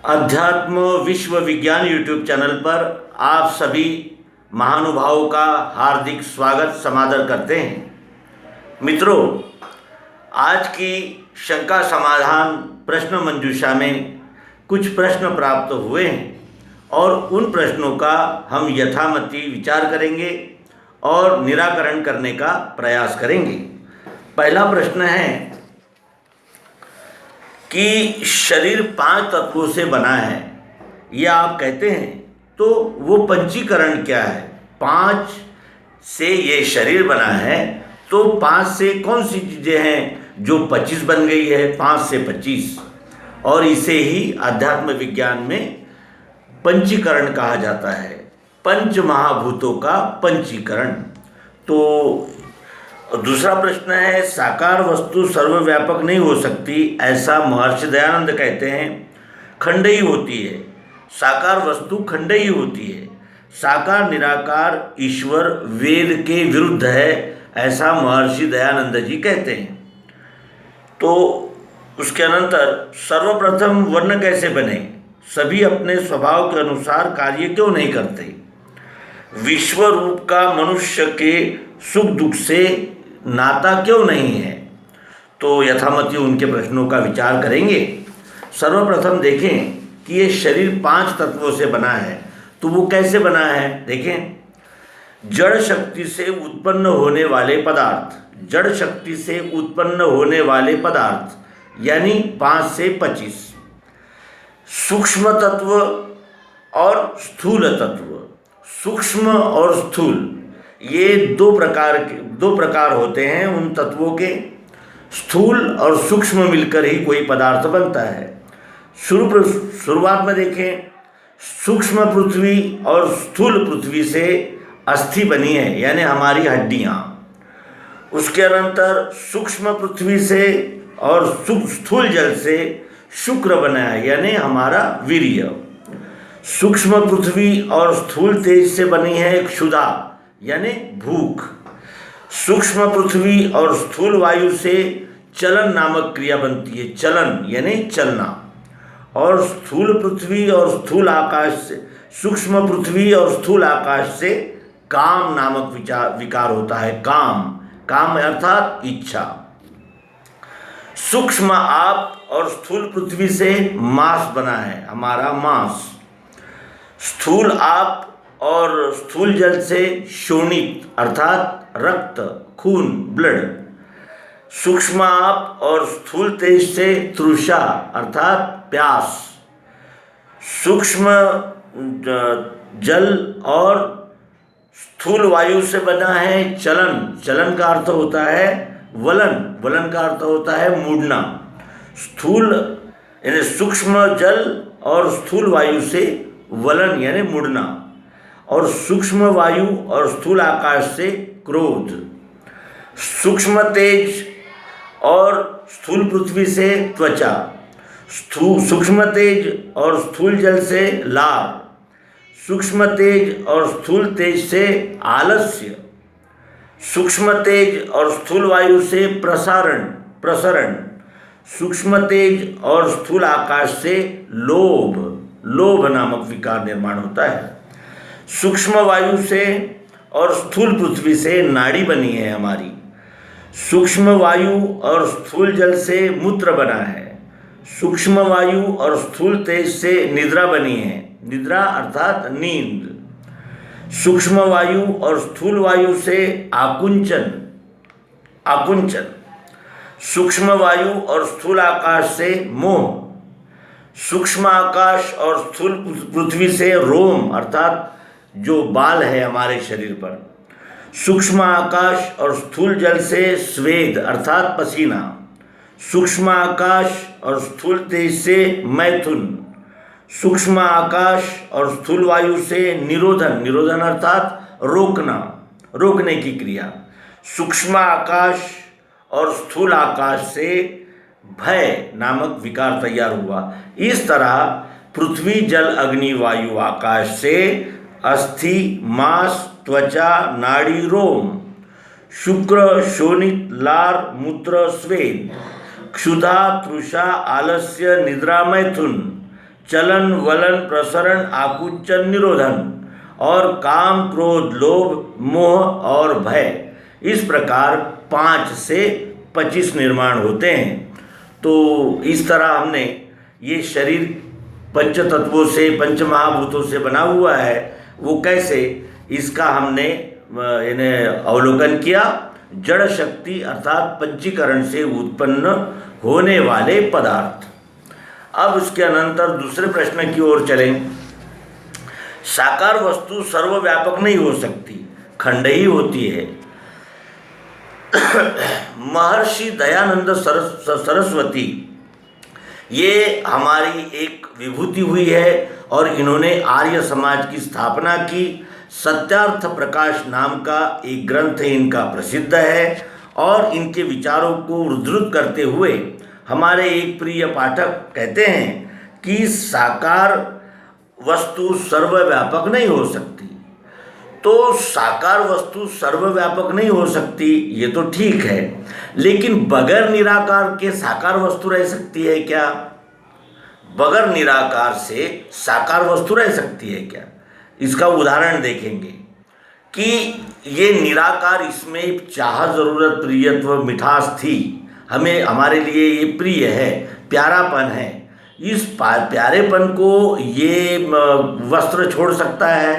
अध्यात्म विश्व विज्ञान यूट्यूब चैनल पर आप सभी महानुभावों का हार्दिक स्वागत समादर करते हैं। मित्रों, आज की शंका समाधान प्रश्न मंजूषा में कुछ प्रश्न प्राप्त हुए हैं और उन प्रश्नों का हम यथामति विचार करेंगे और निराकरण करने का प्रयास करेंगे। पहला प्रश्न है कि शरीर 5 तत्वों से बना है, यह आप कहते हैं, तो वो पंचीकरण क्या है? 5 से ये शरीर बना है, तो 5 से कौन सी चीज़ें हैं जो 25 बन गई है? 5 से 25, और इसे ही अध्यात्म विज्ञान में पंचीकरण कहा जाता है, पंच महाभूतों का पंचीकरण। तो दूसरा प्रश्न है, साकार वस्तु सर्वव्यापक नहीं हो सकती, ऐसा महर्षि दयानंद कहते हैं। खंडयी होती है, साकार वस्तु खंडयी होती है। साकार निराकार ईश्वर वेद के विरुद्ध है, ऐसा महर्षि दयानंद जी कहते हैं। तो उसके अनंतर सर्वप्रथम वर्ण कैसे बने? सभी अपने स्वभाव के अनुसार कार्य क्यों नहीं करते? विश्व रूप का मनुष्य के सुख दुख से नाता क्यों नहीं है? तो यथामति उनके प्रश्नों का विचार करेंगे। सर्वप्रथम देखें कि ये शरीर 5 तत्वों से बना है, तो वो कैसे बना है? देखें, जड़ शक्ति से उत्पन्न होने वाले पदार्थ, जड़ शक्ति से उत्पन्न होने वाले पदार्थ यानी 5 से 25, सूक्ष्म तत्व और स्थूल तत्व। सूक्ष्म और स्थूल ये दो प्रकार होते हैं उन तत्वों के। स्थूल और सूक्ष्म मिलकर ही कोई पदार्थ बनता है। शुरुआत में देखें, सूक्ष्म पृथ्वी और स्थूल पृथ्वी से अस्थि बनी है, यानी हमारी हड्डियाँ। उसके अनंतर सूक्ष्म पृथ्वी से और स्थूल जल से शुक्र बना है, यानी हमारा वीर्य। सूक्ष्म पृथ्वी और स्थूल तेज से बनी है क्षुधा, यानी भूख। सूक्ष्म पृथ्वी और स्थूल वायु से चलन नामक क्रिया बनती है, चलन यानी चलना। और स्थूल पृथ्वी और स्थूल आकाश से, सूक्ष्म पृथ्वी और स्थूल आकाश से काम नामक विकार होता है। काम अर्थात इच्छा। सूक्ष्म आप और स्थूल पृथ्वी से मांस बना है, हमारा मांस। स्थूल आप और स्थूल जल से शोणित अर्थात रक्त, खून, ब्लड। सूक्ष्म आप और स्थूल तेज से तृषा अर्थात प्यास। सूक्ष्म जल और स्थूल वायु से बना है चलन। चलन का अर्थ होता है वलन, वलन का अर्थ होता है मुड़ना। स्थूल यानी सूक्ष्म जल और स्थूल वायु से वलन यानी मुड़ना, और सूक्ष्म वायु और स्थूल आकाश से क्रोध। सूक्ष्म तेज और स्थूल पृथ्वी से त्वचा। सूक्ष्म तेज और स्थूल जल से लार। सूक्ष्म तेज और स्थूल तेज से आलस्य। सूक्ष्म तेज और स्थूल वायु से प्रसरण। सूक्ष्म तेज और स्थूल आकाश से लोभ नामक विकार निर्माण होता है। सूक्ष्म वायु से और स्थूल पृथ्वी से नाड़ी बनी है हमारी। सूक्ष्म वायु और स्थूल जल से मूत्र बना है। सूक्ष्म वायु और स्थूल तेज से निद्रा बनी है, निद्रा अर्थात नींद। सूक्ष्म वायु और स्थूल वायु से आकुंचन। सूक्ष्म वायु और स्थूल आकाश से मोह। सूक्ष्म आकाश और स्थूल पृथ्वी से रोम अर्थात जो बाल है हमारे शरीर पर। सूक्ष्म आकाश और स्थूल जल से स्वेद अर्थात पसीना। सूक्ष्म आकाश और स्थूल तेज से मैथुन। सूक्ष्म आकाश और स्थूल वायु से निरोधन अर्थात रोकने की क्रिया। सूक्ष्म आकाश और स्थूल आकाश से भय नामक विकार तैयार हुआ। इस तरह पृथ्वी जल अग्नि वायु आकाश से अस्थि, मांस, त्वचा, नाड़ी, रोम। शुक्र, शोणित, लार, मूत्र, स्वेद। क्षुधा, तृषा, आलस्य, निद्रा, मैथुन। चलन वलन प्रसरण आकुंचन निरोधन और काम क्रोध लोभ मोह और भय, इस प्रकार 5 से 25 निर्माण होते हैं। तो इस तरह हमने ये शरीर पंच तत्वों से, पंच महाभूतों से बना हुआ है, वो कैसे, इसका हमने इन्हें अवलोकन किया। जड़ शक्ति अर्थात पंचीकरण से उत्पन्न होने वाले पदार्थ। अब उसके अनंतर दूसरे प्रश्न की ओर चलें। साकार वस्तु सर्वव्यापक नहीं हो सकती, खंड ही होती है। महर्षि दयानंद सरस्वती ये हमारी एक विभूति हुई है और इन्होंने आर्य समाज की स्थापना की। सत्यार्थ प्रकाश नाम का एक ग्रंथ इनका प्रसिद्ध है और इनके विचारों को उद्धृत करते हुए हमारे एक प्रिय पाठक कहते हैं कि साकार वस्तु सर्वव्यापक नहीं हो सकती। तो साकार वस्तु सर्वव्यापक नहीं हो सकती, ये तो ठीक है, लेकिन बगैर निराकार के साकार वस्तु रह सकती है क्या? बगैर निराकार से साकार वस्तु रह सकती है क्या? इसका उदाहरण देखेंगे कि ये निराकार, इसमें चाह, जरूरत, प्रियत्व, मिठास थी, हमें हमारे लिए ये प्रिय है, प्यारापन है। इस प्यारेपन को ये वस्त्र छोड़ सकता है?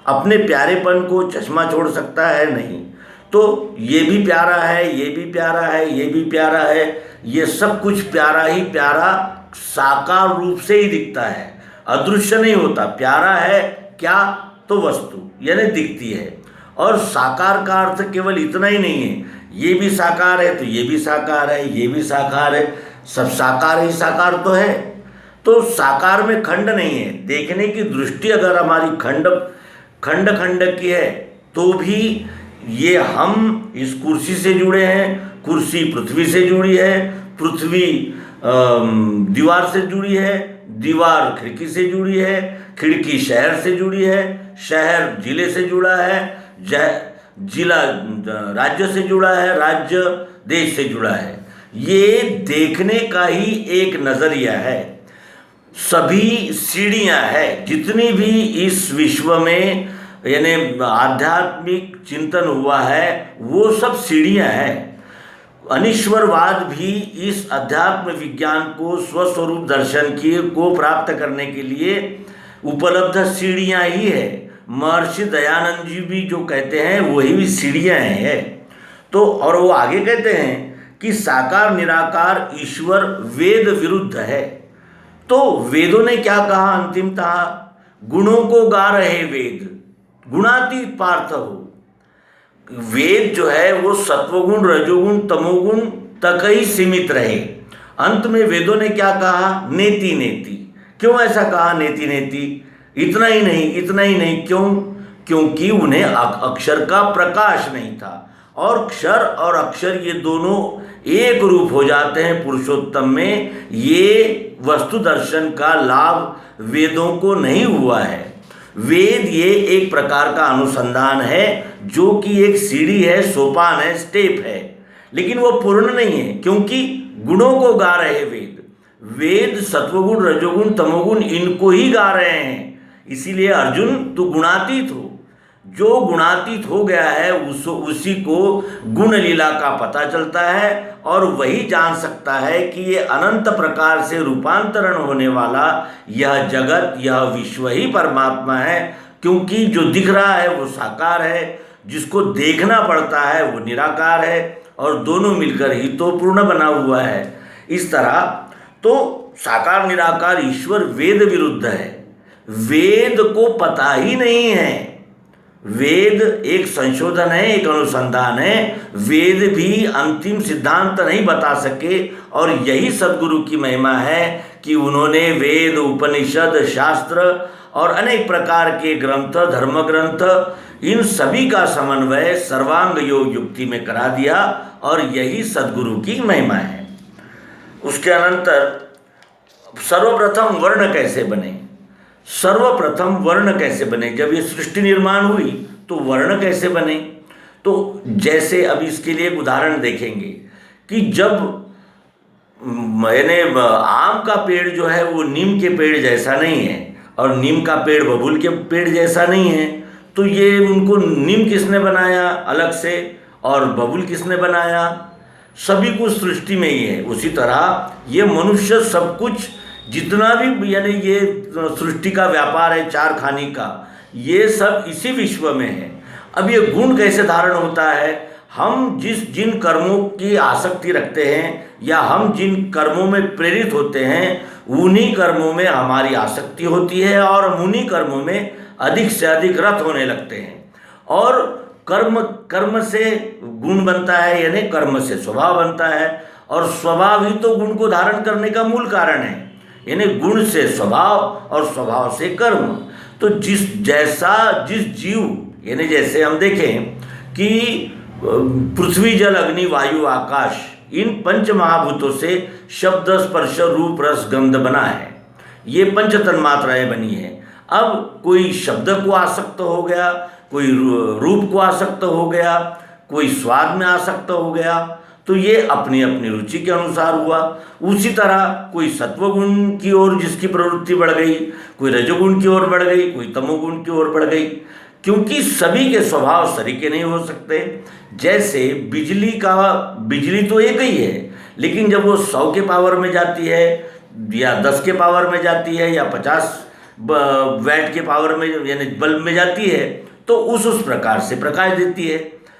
अपने प्यारेपन को चश्मा छोड़ सकता है? नहीं। तो ये भी प्यारा है, ये भी प्यारा है, ये भी प्यारा है, ये सब कुछ प्यारा ही प्यारा साकार रूप से ही दिखता है, अदृश्य नहीं होता। प्यारा है क्या? तो वस्तु यानी दिखती है। और साकार का अर्थ केवल इतना ही नहीं है, ये भी साकार है तो ये भी साकार है, ये भी साकार है, सब साकार ही साकार तो है। तो साकार में खंड नहीं है। देखने की दृष्टि अगर हमारी खंड खंड की है तो भी ये हम इस कुर्सी से जुड़े हैं, कुर्सी पृथ्वी से जुड़ी है, पृथ्वी दीवार से जुड़ी है, दीवार खिड़की से जुड़ी है, खिड़की शहर से जुड़ी है, शहर जिले से जुड़ा है, जिला राज्य से जुड़ा है, राज्य देश से जुड़ा है। ये देखने का ही एक नज़रिया है। सभी सीढ़ियाँ हैं, जितनी भी इस विश्व में यानी आध्यात्मिक चिंतन हुआ है वो सब सीढ़ियाँ हैं। अनीश्वरवाद भी इस अध्यात्म विज्ञान को स्वस्वरूप दर्शन को प्राप्त करने के लिए उपलब्ध सीढ़ियाँ ही है। महर्षि दयानंद जी भी जो कहते हैं वही भी सीढ़ियाँ हैं। तो और वो आगे कहते हैं कि साकार निराकार ईश्वर वेद विरुद्ध है। तो वेदों ने क्या कहा अंतिमतः? गुणों को गा रहे वेद, गुणातीत पार्थ हो। वेद जो है वो सत्वगुण, रजोगुण, तमोगुण तक ही सीमित रहे। अंत में वेदों ने क्या कहा? नेति नेति। क्यों ऐसा कहा नेति नेति? इतना ही नहीं, इतना ही नहीं। क्यों? क्योंकि उन्हें अक्षर का प्रकाश नहीं था, और क्षर और अक्षर ये दोनों एक रूप हो जाते हैं पुरुषोत्तम में। ये वस्तु दर्शन का लाभ वेदों को नहीं हुआ है। वेद ये एक प्रकार का अनुसंधान है, जो कि एक सीढ़ी है, सोपान है, स्टेप है, लेकिन वो पूर्ण नहीं है, क्योंकि गुणों को गा रहे वेद। वेद सत्वगुण, रजोगुण, तमोगुण इनको ही गा रहे हैं। इसीलिए अर्जुन तू गुणातीत हो। जो गुणातीत हो गया है उसी को गुण लीला का पता चलता है, और वही जान सकता है कि ये अनंत प्रकार से रूपांतरण होने वाला यह जगत, यह विश्व ही परमात्मा है। क्योंकि जो दिख रहा है वो साकार है, जिसको देखना पड़ता है वो निराकार है, और दोनों मिलकर ही तो पूर्ण बना हुआ है। इस तरह तो साकार निराकार ईश्वर वेद विरुद्ध है। वेद को पता ही नहीं है। वेद एक संशोधन है, एक अनुसंधान है। वेद भी अंतिम सिद्धांत नहीं बता सके, और यही सद्गुरु की महिमा है कि उन्होंने वेद, उपनिषद, शास्त्र और अनेक प्रकार के ग्रंथ, धर्म ग्रंथ, इन सभी का समन्वय सर्वांग योग युक्ति में करा दिया, और यही सद्गुरु की महिमा है। उसके अनंतर सर्वप्रथम वर्ण कैसे बने? सर्वप्रथम वर्ण कैसे बने? जब ये सृष्टि निर्माण हुई तो वर्ण कैसे बने? तो जैसे अब इसके लिए एक उदाहरण देखेंगे कि जब यानी आम का पेड़ जो है वो नीम के पेड़ जैसा नहीं है, और नीम का पेड़ बबूल के पेड़ जैसा नहीं है। तो ये उनको नीम किसने बनाया अलग से, और बबूल किसने बनाया? सभी कुछ सृष्टि में ही है। उसी तरह ये मनुष्य सब कुछ जितना भी यानी ये सृष्टि का व्यापार है चार खानी का, ये सब इसी विश्व में है। अब ये गुण कैसे धारण होता है? हम जिन कर्मों की आसक्ति रखते हैं या हम जिन कर्मों में प्रेरित होते हैं उन्हीं कर्मों में हमारी आसक्ति होती है, और हम उन्हीं कर्मों में अधिक से अधिक रत होने लगते हैं। और कर्म से गुण बनता है, यानी कर्म से स्वभाव बनता है, और स्वभाव ही तो गुण को धारण करने का मूल कारण है। यानी गुण से स्वभाव और स्वभाव से कर्म। तो जिस जीव यानी जैसे हम देखें कि पृथ्वी जल अग्नि वायु आकाश, इन पंच महाभूतों से शब्द स्पर्श रूप रस गंध बना है। ये पंच तन्मात्राएं बनी है। अब कोई शब्द को आसक्त हो गया, कोई रूप को आसक्त हो गया, कोई स्वाद में आसक्त हो गया, तो ये अपनी अपनी रुचि के अनुसार हुआ। उसी तरह कोई सत्वगुण की ओर जिसकी प्रवृत्ति बढ़ गई, कोई रजोगुण की ओर बढ़ गई, कोई तमोगुण की ओर बढ़ गई, क्योंकि सभी के स्वभाव सरीके नहीं हो सकते। जैसे बिजली तो एक ही है, लेकिन जब वो 100 के पावर में जाती है या 10 के पावर में जाती है या 50 वैट के पावर में यानी बल्ब में जाती है, तो उस प्रकार से प्रकाश देती है।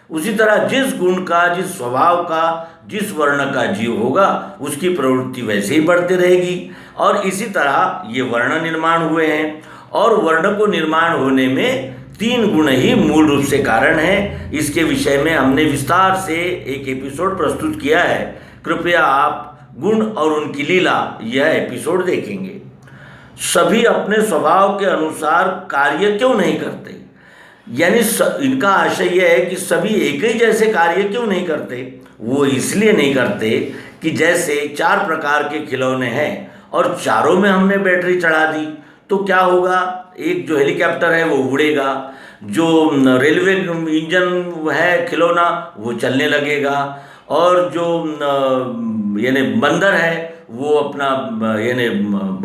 उसी तरह जिस गुण का, जिस स्वभाव का, जिस वर्ण का जीव होगा उसकी प्रवृत्ति वैसे ही बढ़ती रहेगी। और इसी तरह ये वर्ण निर्माण हुए हैं, और वर्ण को निर्माण होने में 3 गुण ही मूल रूप से कारण है। इसके विषय में हमने विस्तार से एक एपिसोड प्रस्तुत किया है। कृपया आप गुण और उनकी लीला यह एपिसोड देखेंगे। सभी अपने स्वभाव के अनुसार कार्य क्यों नहीं करते, यानी इनका आशय यह है कि सभी एक ही जैसे कार्य क्यों नहीं करते। वो इसलिए नहीं करते कि जैसे 4 प्रकार के खिलौने हैं और चारों में हमने बैटरी चढ़ा दी तो क्या होगा? एक जो हेलीकॉप्टर है वो उड़ेगा, जो रेलवे इंजन है खिलौना वो चलने लगेगा, और जो यानी बंदर है वो अपना यानी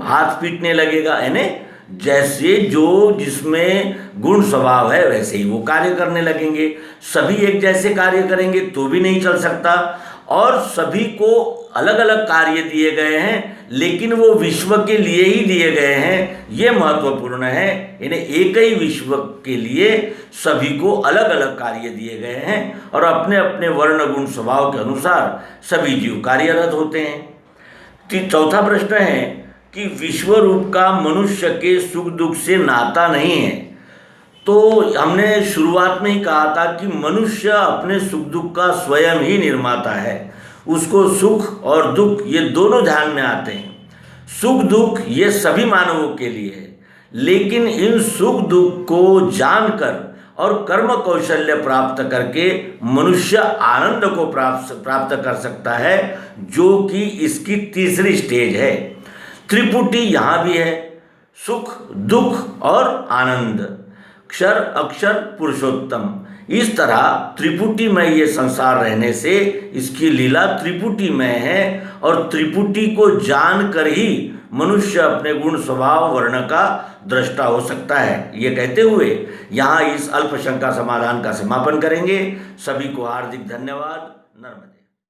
हाथ पीटने लगेगा। यानी जैसे जो जिसमें गुण स्वभाव है वैसे ही वो कार्य करने लगेंगे। सभी एक जैसे कार्य करेंगे तो भी नहीं चल सकता, और सभी को अलग अलग कार्य दिए गए हैं, लेकिन वो विश्व के लिए ही दिए गए हैं। ये महत्वपूर्ण है। यानी एक ही विश्व के लिए सभी को अलग अलग कार्य दिए गए हैं, और अपने अपने वर्ण गुण स्वभाव के अनुसार सभी जीव कार्यरत होते हैं। चौथा प्रश्न है कि विश्व रूप का मनुष्य के सुख दुख से नाता नहीं है। तो हमने शुरुआत में ही कहा था कि मनुष्य अपने सुख दुख का स्वयं ही निर्माता है। उसको सुख और दुख ये दोनों ध्यान में आते हैं। सुख दुख ये सभी मानवों के लिए है, लेकिन इन सुख दुख को जानकर और कर्म कौशल्य प्राप्त करके मनुष्य आनंद को प्राप्त कर सकता है, जो कि इसकी तीसरी स्टेज है। त्रिपुटी यहाँ भी है, सुख दुख और आनंद, क्षर अक्षर पुरुषोत्तम। इस तरह त्रिपुटीमय ये संसार रहने से इसकी लीला त्रिपुटीमय है, और त्रिपुटी को जानकर ही मनुष्य अपने गुण स्वभाव वर्ण का दृष्टा हो सकता है। ये कहते हुए यहाँ इस अल्पशंका समाधान का समापन करेंगे। सभी को हार्दिक धन्यवाद। नमस्कार।